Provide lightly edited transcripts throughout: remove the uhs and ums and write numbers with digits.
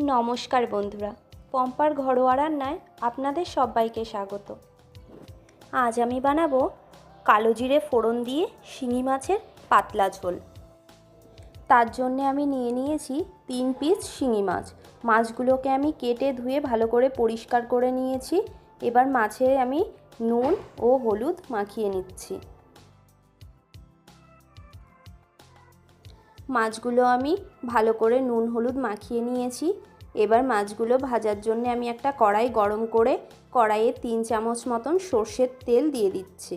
নমস্কার বন্ধুরা, পম্পার ঘরোয়া রান্নায় আপনাদের সবাইকে স্বাগত। আজ আমি বানাবো কালো জিরে ফোড়ন দিয়ে শিঙি মাছের পাতলা ঝোল। তার জন্য আমি নিয়ে নিয়েছি 3 পিস শিঙি মাছ। মাছগুলোকে আমি কেটে ধুয়ে ভালো করে পরিষ্কার করে নিয়েছি। এবার মাছে আমি নুন ও হলুদ মাখিয়ে নিচ্ছি। মাছগুলো আমি ভালো করে নুন হলুদ মাখিয়ে নিয়েছি। এবার মাছগুলো ভাজার জন্য আমি একটা কড়াই গরম করে কড়াইয়ে 3 চামচ মতন সর্ষের তেল দিয়ে দিচ্ছি।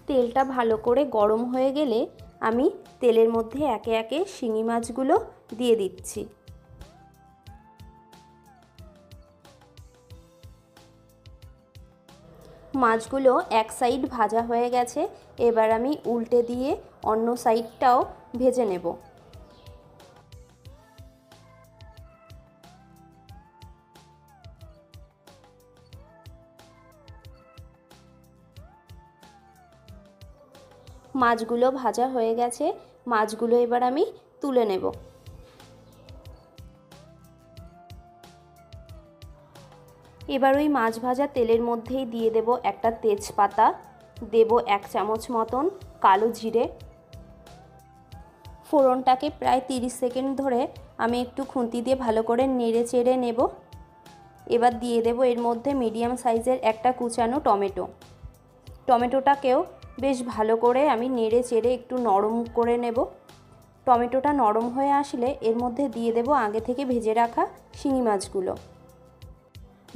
তেলটা ভালো করে গরম হয়ে গেলে আমি তেলের মধ্যে একে একে শিঙি মাছগুলো দিয়ে দিচ্ছি। মাছগুলো এক সাইড ভাজা হয়ে গেছে, এবার আমি উল্টে দিয়ে অন্য সাইডটাও ভেজে নেব। মাছগুলো ভাজা হয়ে গেছে, মাছগুলো এবার আমি তুলে নেব। এবার ওই মাছ ভাজা তেলের মধ্যেই দিয়ে দেব একটা তেজপাতা, দেব 1 চামচ মতন কালো জিরে। ফোড়নটাকে প্রায় 30 সেকেন্ড ধরে আমি একটু খুন্তি দিয়ে ভালো করে নেড়ে চেড়ে নেব। এবার দিয়ে দেব এর মধ্যে মিডিয়াম সাইজের একটা কুচানো টমেটো। টমেটোটাকেও বেশ ভালো করে আমি নেড়ে চেড়ে একটু নরম করে নেব। টমেটোটা নরম হয়ে আসলে এর মধ্যে দিয়ে দেব আগে থেকে ভেজে রাখা শিঙি মাছগুলো।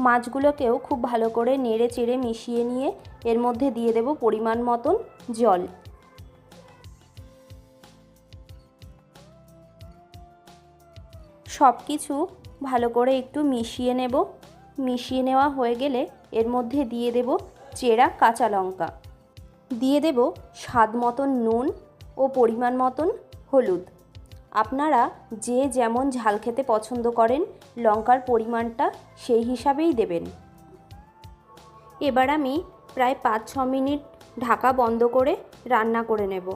মাছগুলোকেও খুব ভালো করে নেড়ে চেড়ে মিশিয়ে নিয়ে এর মধ্যে দিয়ে দেব পরিমাণ মতন জল। সব কিছু ভালো করে একটু মিশিয়ে নেব। মিশিয়ে নেওয়া হয়ে গেলে এর মধ্যে দিয়ে দেব চেরা কাঁচা লঙ্কা, দিয়ে দেব স্বাদ মতন নুন ও পরিমাণ মতন হলুদ। আপনারা যে যেমন ঝাল খেতে পছন্দ করেন লঙ্কার পরিমাণটা সেই হিসাবেই দেবেন। এবার আমি প্রায় 5-6 মিনিট ঢাকা বন্ধ করে রান্না করে নেব।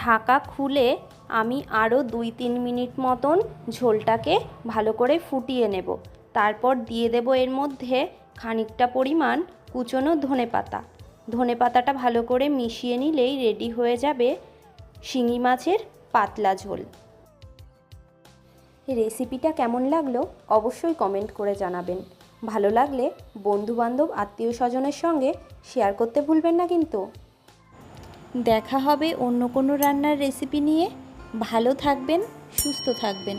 ঢাকা খুলে আমি আরও 2-3 মিনিট মতন ঝোলটাকে ভালো করে ফুটিয়ে নেব। তারপর দিয়ে দেব এর মধ্যে খানিকটা পরিমাণ কুচনো ধনেপাতা। ধনেপাতাটা ভালো করে মিশিয়ে নিলেই রেডি হয়ে যাবে শিঙি মাছের পাতলা ঝোল। রেসিপিটা কেমন লাগলো অবশ্যই কমেন্ট করে জানাবেন। ভালো লাগলে বন্ধুবান্ধব আত্মীয় স্বজনের সঙ্গে শেয়ার করতে ভুলবেন না কিন্তু। দেখা হবে অন্য কোনো রান্নার রেসিপি নিয়ে। ভালো থাকবেন, সুস্থ থাকবেন।